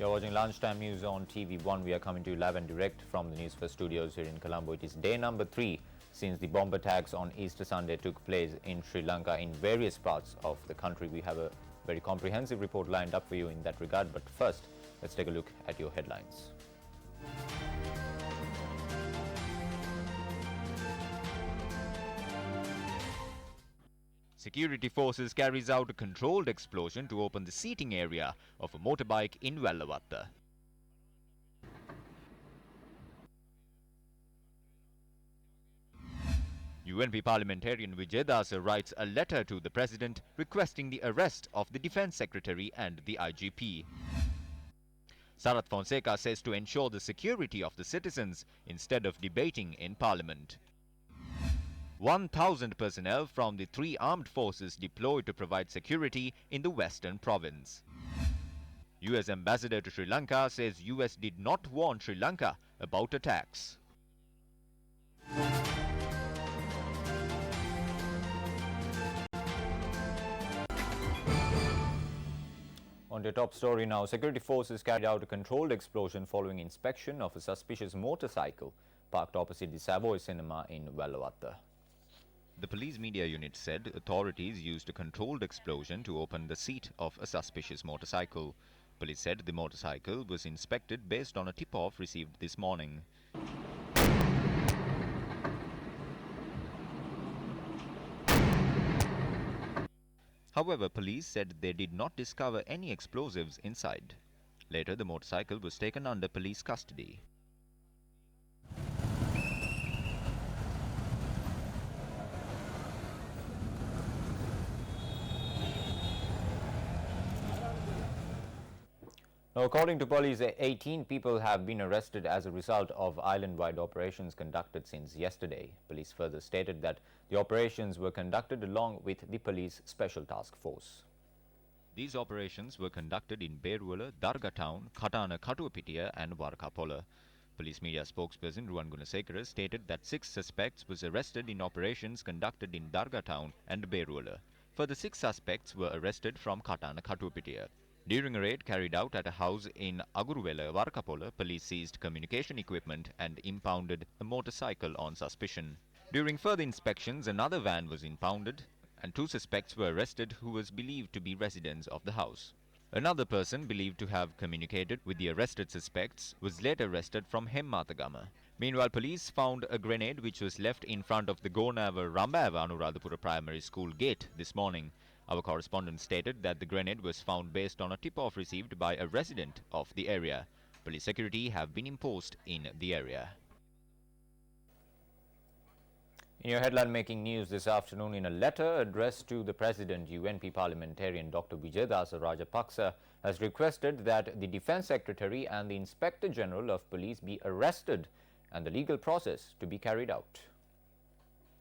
You're watching Lunchtime News on TV1. We are coming to you live and direct from the Newsfirst studios here in Colombo. It is day number 3 since the bomb attacks on Easter Sunday took place in Sri Lanka in various parts of the country. We have a very comprehensive report lined up for you in that regard. But first, let's take a look at your headlines. Security forces carries out a controlled explosion to open the seating area of a motorbike in Vellavatta. UNP parliamentarian Vijay Dasa writes a letter to the President requesting the arrest of the Defence Secretary and the IGP. Sarath Fonseca says to ensure the security of the citizens instead of debating in Parliament. 1,000 personnel from the 3 armed forces deployed to provide security in the western province. US ambassador to Sri Lanka says US did not warn Sri Lanka about attacks. On to the top story now. Security forces carried out a controlled explosion following inspection of a suspicious motorcycle parked opposite the Savoy Cinema in Vellavatta. The police media unit said authorities used a controlled explosion to open the seat of a suspicious motorcycle. Police said the motorcycle was inspected based on a tip-off received this morning. However, police said they did not discover any explosives inside. Later, the motorcycle was taken under police custody. Now, according to police, 18 people have been arrested as a result of island-wide operations conducted since yesterday. Police further stated that the operations were conducted along with the police special task force. These operations were conducted in Beruwala, Darga Town, Katana Katuapitiya and Warkapola. Police media spokesperson Ruwan Gunasekara stated that 6 suspects was arrested in operations conducted in Darga Town and Beruwala. Further 6 suspects were arrested from Katana Katuapitiya. During a raid carried out at a house in Aguruvela, Warkapola, police seized communication equipment and impounded a motorcycle on suspicion. During further inspections, another van was impounded and 2 suspects were arrested who was believed to be residents of the house. Another person believed to have communicated with the arrested suspects was later arrested from Hemmatagama. Meanwhile, police found a grenade which was left in front of the Gonava Rambava Anuradhapura Primary School gate this morning. Our correspondent stated that the grenade was found based on a tip-off received by a resident of the area. Police security have been imposed in the area. In your headline-making news this afternoon, in a letter addressed to the President, UNP parliamentarian Dr. Vijay Dasa Rajapaksa has requested that the Defence Secretary and the Inspector General of Police be arrested and the legal process to be carried out.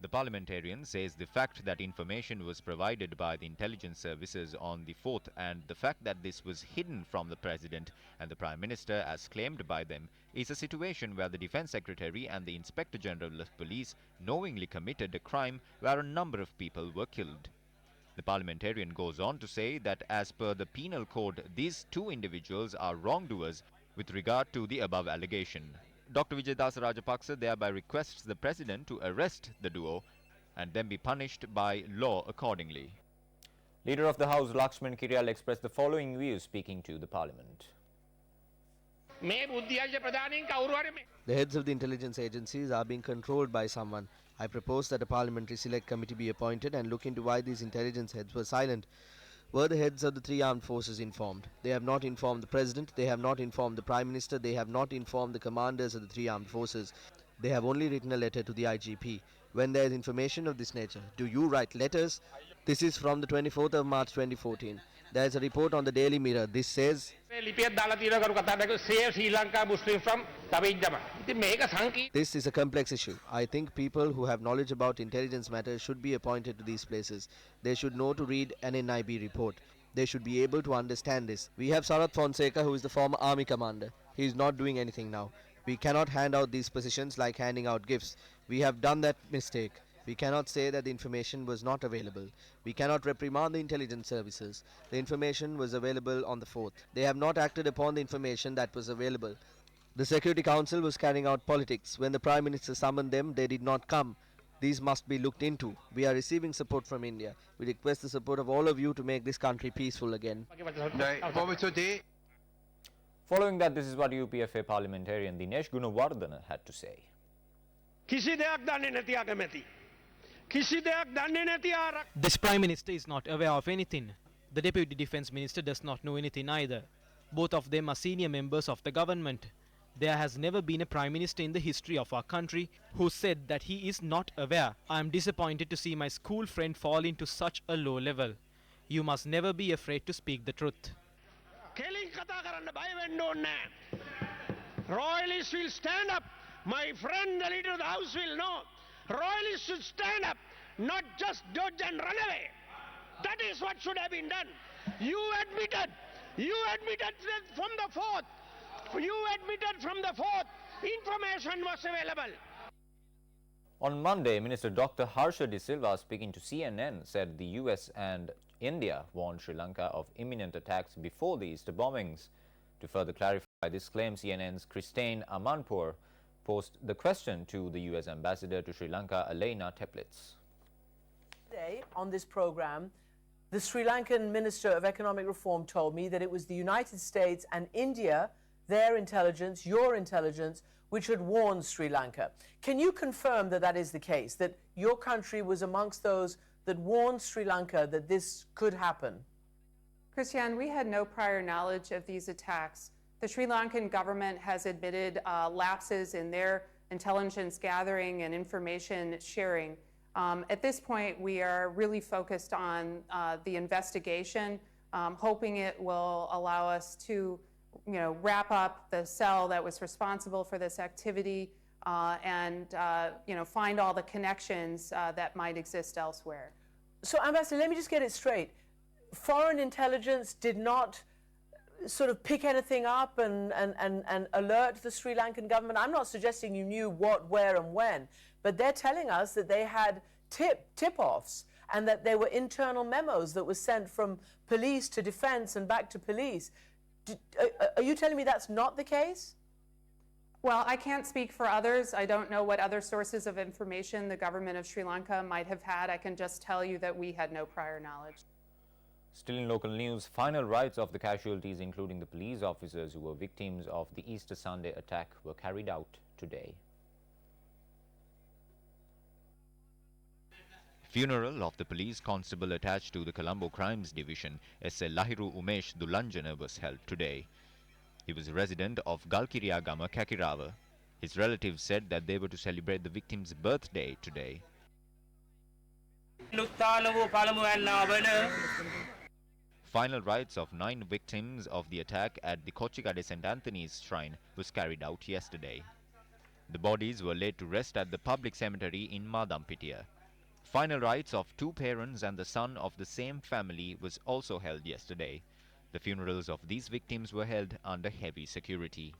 The parliamentarian says the fact that information was provided by the intelligence services on the 4th and the fact that this was hidden from the President and the Prime Minister as claimed by them is a situation where the Defence Secretary and the Inspector General of Police knowingly committed a crime where a number of people were killed. The parliamentarian goes on to say that as per the penal code, these 2 individuals are wrongdoers with regard to the above allegation. Dr. Vijay Dasa Rajapaksa thereby requests the President to arrest the duo and then be punished by law accordingly. Leader of the House Lakshman Kiriella expressed the following views speaking to the Parliament. The heads of the intelligence agencies are being controlled by someone. I propose that a parliamentary select committee be appointed and look into why these intelligence heads were silent. Were the heads of the 3 armed forces informed? They have not informed the President, they have not informed the Prime Minister, they have not informed the commanders of the 3 armed forces. They have only written a letter to the IGP. When there is information of this nature, do you write letters? This is from the 24th of March 2014. There is a report on the Daily Mirror. This says, this is a complex issue. I think people who have knowledge about intelligence matters should be appointed to these places. They should know to read an NIB report. They should be able to understand this. We have Sarath Fonseca, who is the former army commander. He is not doing anything now. We cannot hand out these positions like handing out gifts. We have done that mistake. We cannot say that the information was not available. We cannot reprimand the intelligence services. The information was available on the 4th. They have not acted upon the information that was available. The Security Council was carrying out politics. When the Prime Minister summoned them, they did not come. These must be looked into. We are receiving support from India. We request the support of all of you to make this country peaceful again. Following that, this is what UPFA parliamentarian Dinesh Gunawardena had to say. This Prime Minister is not aware of anything. The Deputy Defence Minister does not know anything either. Both of them are senior members of the government. There has never been a Prime Minister in the history of our country who said that he is not aware. I am disappointed to see my school friend fall into such a low level. You must never be afraid to speak the truth. Royalists will stand up. My friend, the leader of the House, will know. Royalists should stand up, not just dodge and run away. That is what should have been done. You admitted from the 4th. You admitted from the 4th. Information was available. On Monday, Minister Dr. Harsha DaSilva, speaking to CNN, said the US and India warned Sri Lanka of imminent attacks before the Easter bombings. To further clarify this claim, CNN's Christine Amanpour posed the question to the US Ambassador to Sri Lanka, Elena Teplitz. Today, on this program, the Sri Lankan Minister of Economic Reform told me that it was the United States and India, their intelligence, your intelligence, which had warned Sri Lanka. Can you confirm that that is the case, that your country was amongst those that warned Sri Lanka that this could happen? Christian, we had no prior knowledge of these attacks. The Sri Lankan government has admitted lapses in their intelligence gathering and information sharing. At this point, we are really focused on the investigation, hoping it will allow us to, wrap up the cell that was responsible for this activity and, find all the connections that might exist elsewhere. So, Ambassador, let me just get it straight. Foreign intelligence did not sort of pick anything up and alert the Sri Lankan government. I'm not suggesting you knew what, where, and when, but they're telling us that they had tip-offs and that there were internal memos that were sent from police to defense and back to police. Are you telling me that's not the case? Well, I can't speak for others. I don't know what other sources of information the government of Sri Lanka might have had. I can just tell you that we had no prior knowledge. Still in local news, final rites of the casualties, including the police officers who were victims of the Easter Sunday attack, were carried out today. Funeral of the police constable attached to the Colombo Crimes Division, S.A. Lahiru Umesh Dulanjana, was held today. He was a resident of Galkiriyagama, Kakirawa. His relatives said that they were to celebrate the victim's birthday today. Final rites of 9 victims of the attack at the Kochikade St. Anthony's Shrine was carried out yesterday. The bodies were laid to rest at the public cemetery in Madampitiya. Final rites of 2 parents and the son of the same family was also held yesterday. The funerals of these victims were held under heavy security.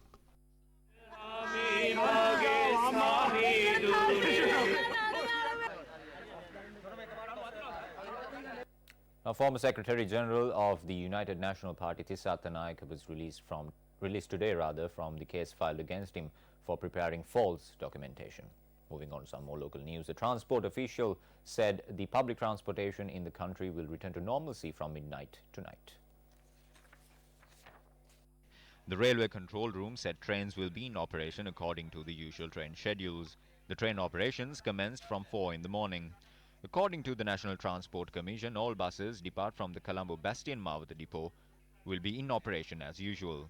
Now, former Secretary General of the United National Party, Tissa Tanaika, was released today from the case filed against him for preparing false documentation. Moving on to some more local news, a transport official said the public transportation in the country will return to normalcy from midnight tonight. The railway control room said trains will be in operation according to the usual train schedules. The train operations commenced from 4 in the morning. According to the National Transport Commission, all buses depart from the Colombo Bastian Mawata depot will be in operation as usual.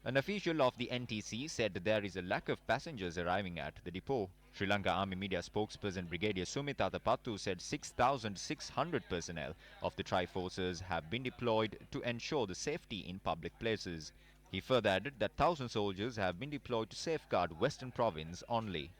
An official of the NTC said there is a lack of passengers arriving at the depot. Sri Lanka Army Media spokesperson Brigadier Sumita Tapattu said 6,600 personnel of the Tri-Forces have been deployed to ensure the safety in public places. He further added that 1,000 soldiers have been deployed to safeguard Western Province only.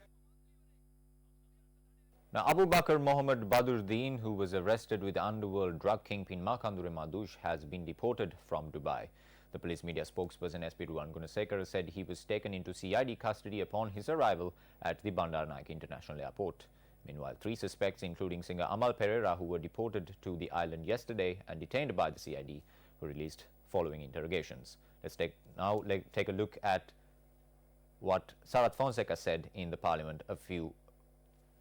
Now, Abu Bakr Mohammed Badruddin, who was arrested with underworld drug kingpin Makandure Madush, has been deported from Dubai. The police media spokesperson SP Ruwan Gunasekara said he was taken into CID custody upon his arrival at the Bandar Naik International Airport. Meanwhile, 3 suspects, including singer Amal Pereira, who were deported to the island yesterday and detained by the CID, were released following interrogations. Let's take a look at what Sarath Fonseca said in the parliament a few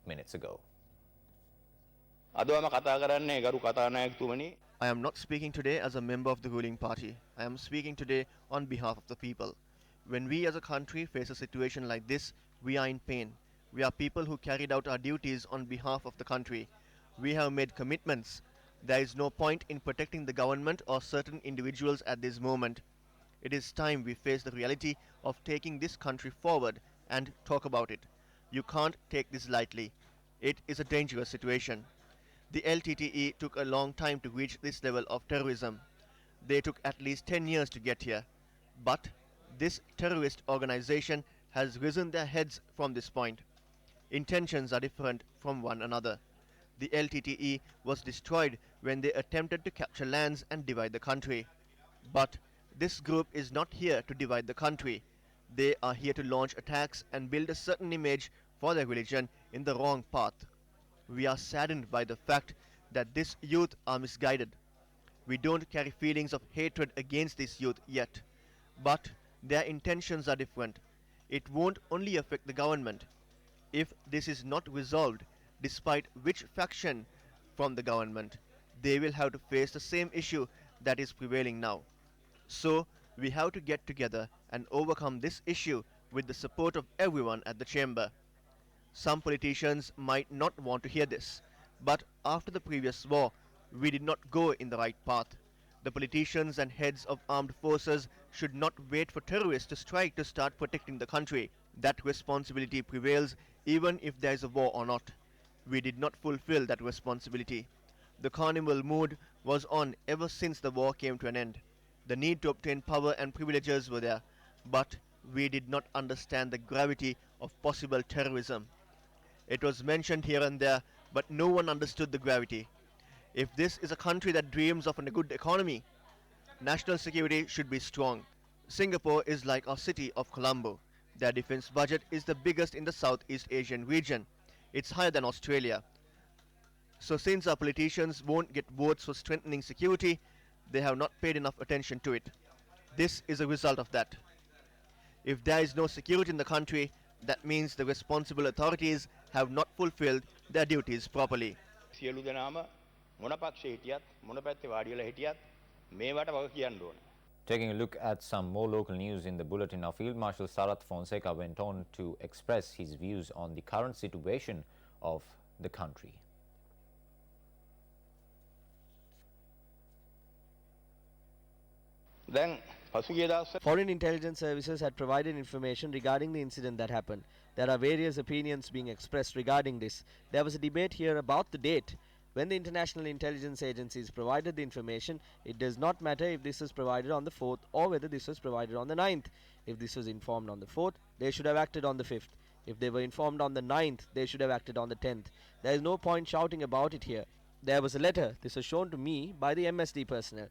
minutes ago. I am not speaking today as a member of the ruling party. I am speaking today on behalf of the people. When we as a country face a situation like this, we are in pain. We are people who carried out our duties on behalf of the country. We have made commitments. There is no point in protecting the government or certain individuals at this moment. It is time we face the reality of taking this country forward and talk about it. You can't take this lightly. It is a dangerous situation. The LTTE took a long time to reach this level of terrorism. They took at least 10 years to get here. But this terrorist organization has risen their heads from this point. Intentions are different from one another. The LTTE was destroyed when they attempted to capture lands and divide the country. But this group is not here to divide the country. They are here to launch attacks and build a certain image for their religion in the wrong path. We are saddened by the fact that this youth are misguided. We don't carry feelings of hatred against this youth yet. But their intentions are different. It won't only affect the government. If this is not resolved, despite which faction from the government, they will have to face the same issue that is prevailing now. So, we have to get together and overcome this issue with the support of everyone at the chamber. Some politicians might not want to hear this, but after the previous war, we did not go in the right path. The politicians and heads of armed forces should not wait for terrorists to strike to start protecting the country. That responsibility prevails even if there is a war or not. We did not fulfill that responsibility. The carnival mood was on ever since the war came to an end. The need to obtain power and privileges were there, but we did not understand the gravity of possible terrorism. It was mentioned here and there, but no one understood the gravity. If this is a country that dreams of a good economy, national security should be strong. Singapore is like our city of Colombo. Their defense budget is the biggest in the Southeast Asian region. It's higher than Australia. So since our politicians won't get votes for strengthening security, they have not paid enough attention to it. This is a result of that. If there is no security in the country, that means the responsible authorities have not fulfilled their duties properly. Taking a look at some more local news in the bulletin, now Field Marshal Sarath Fonseca went on to express his views on the current situation of the country. Foreign intelligence services had provided information regarding the incident that happened. There are various opinions being expressed regarding this. There was a debate here about the date. When the international intelligence agencies provided the information, it does not matter if this was provided on the 4th or whether this was provided on the 9th. If this was informed on the 4th, they should have acted on the 5th. If they were informed on the 9th, they should have acted on the 10th. There is no point shouting about it here. There was a letter. This was shown to me by the MSD personnel.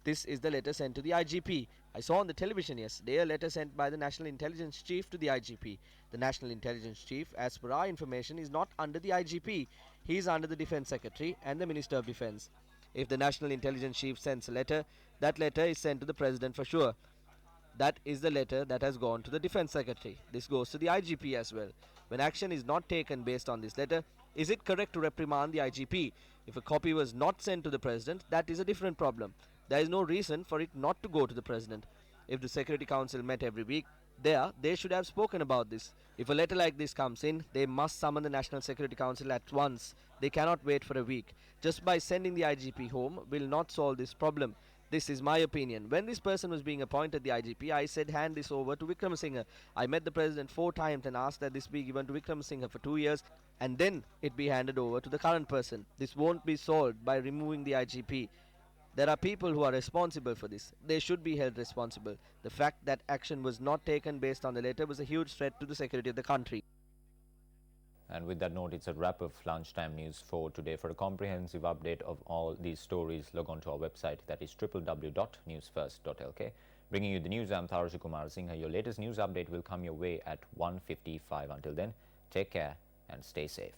This is the letter sent to the IGP. I saw on the television yesterday a letter sent by the National Intelligence Chief to the IGP. The National Intelligence Chief, as per our information, is not under the IGP. He is under the Defence Secretary and the Minister of Defence. If the National Intelligence Chief sends a letter, that letter is sent to the President for sure. That is the letter that has gone to the Defence Secretary. This goes to the IGP as well. When action is not taken based on this letter, is it correct to reprimand the IGP? If a copy was not sent to the President, that is a different problem. There is no reason for it not to go to the President. If the Security Council met every week, they should have spoken about this. If a letter like this comes in, they must summon the National Security Council at once. They cannot wait for a week. Just by sending the IGP home will not solve this problem. This is my opinion. When this person was being appointed the IGP, I said hand this over to Wickramasinghe. I met the President 4 times and asked that this be given to Wickramasinghe for 2 years and then it be handed over to the current person. This won't be solved by removing the IGP. There are people who are responsible for this. They should be held responsible. The fact that action was not taken based on the letter was a huge threat to the security of the country. And with that note, it's a wrap of lunchtime news for today. For a comprehensive update of all these stories, log on to our website, that is www.newsfirst.lk. Bringing you the news, I'm Harsha Singha. Your latest news update will come your way at 1:55. Until then, take care and stay safe.